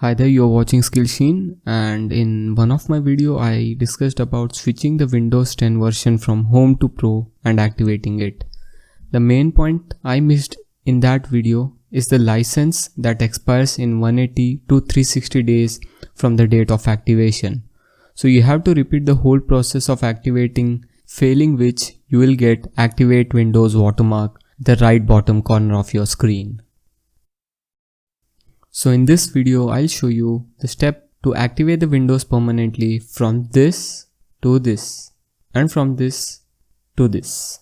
Hi there, you're watching Skillsheen, and in one of my video I discussed about switching the Windows 10 version from Home to Pro and activating it. The main point I missed in that video is the license that expires in 180 to 360 days from the date of activation. So you have to repeat the whole process of activating, failing which you will get Activate Windows watermark the right bottom corner of your screen. So in this video, I'll show you the step to activate the Windows permanently from this to this and from this to this.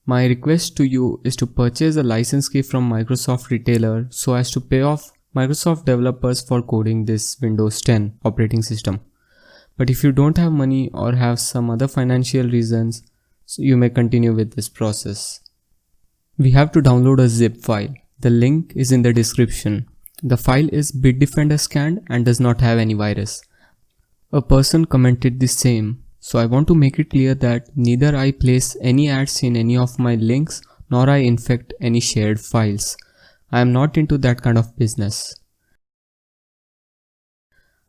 My request to you is to purchase a license key from Microsoft retailer so as to pay off Microsoft developers for coding this Windows 10 operating system. But if you don't have money or have some other financial reasons, so you may continue with this process. We have to download a zip file. The link is in the description. The file is Bitdefender scanned and does not have any virus. A person commented the same, so I want to make it clear that neither I place any ads in any of my links nor I infect any shared files. I am not into that kind of business.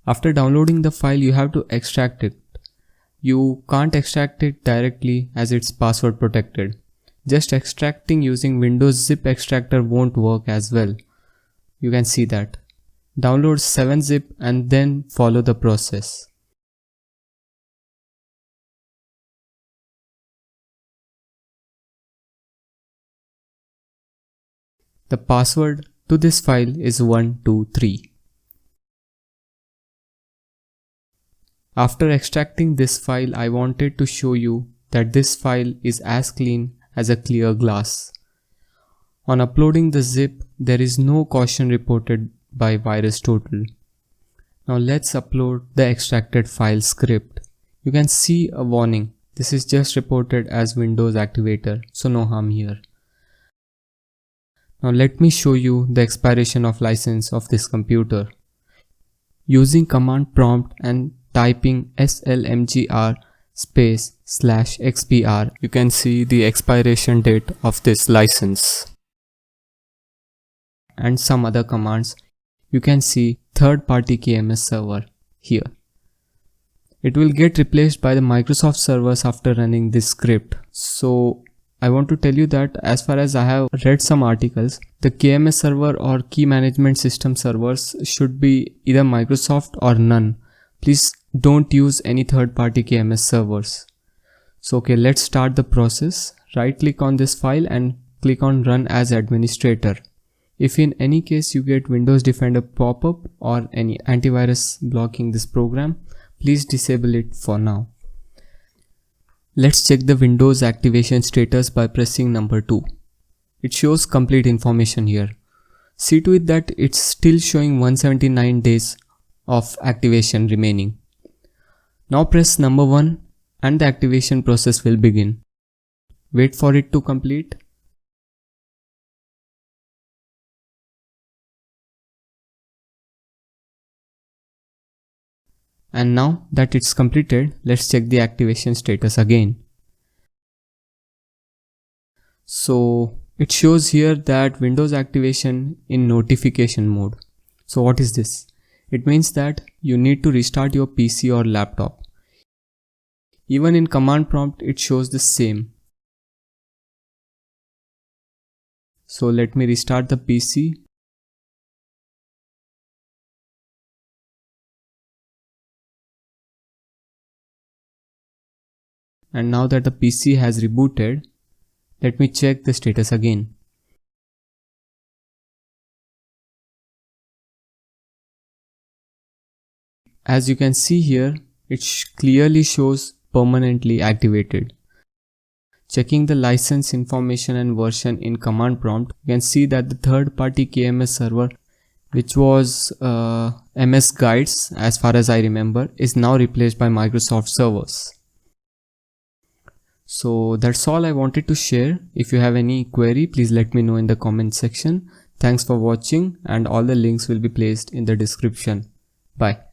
After downloading the file, you have to extract it. You can't extract it directly as it's password protected. Just extracting using Windows zip extractor won't work as well. You can see that. Download 7-zip and then follow the process. The password to this file is 123. After extracting this file, I wanted to show you that this file is as clean as a clear glass. On uploading the zip, there is no caution reported by VirusTotal. Now let's upload the extracted file script. You can see a warning. This is just reported as Windows Activator, so no harm here. Now let me show you the expiration of license of this computer. Using command prompt and typing slmgr /xpr, you can see the expiration date of this license. And some other commands, you can see third-party KMS server here. It will get replaced by the Microsoft servers after running this script. So I want to tell you that as far as I have read some articles, the KMS server or key management system servers should be either Microsoft or none. Please don't use any third-party KMS servers. So okay, let's start the process. Right click on this file and click on Run as Administrator. If in any case you get Windows Defender pop-up or any antivirus blocking this program, please disable it for now. Let's check the Windows activation status by pressing number 2. It shows complete information here. See to it that it's still showing 179 days of activation remaining. Now press number 1 and the activation process will begin. Wait for it to complete. And now that it's completed, let's check the activation status again. So it shows here that Windows activation in notification mode. So what is this? It means that you need to restart your PC or laptop. Even in command prompt, it shows the same. So let me restart the PC. And now that the PC has rebooted, let me check the status again. As you can see here, it clearly shows permanently activated. Checking the license information and version in command prompt, you can see that the third-party KMS server, which was MS Guides as far as I remember, is now replaced by Microsoft servers. So that's all I wanted to share. If you have any query, please let me know in the comment section. Thanks for watching, and all the links will be placed in the description. Bye.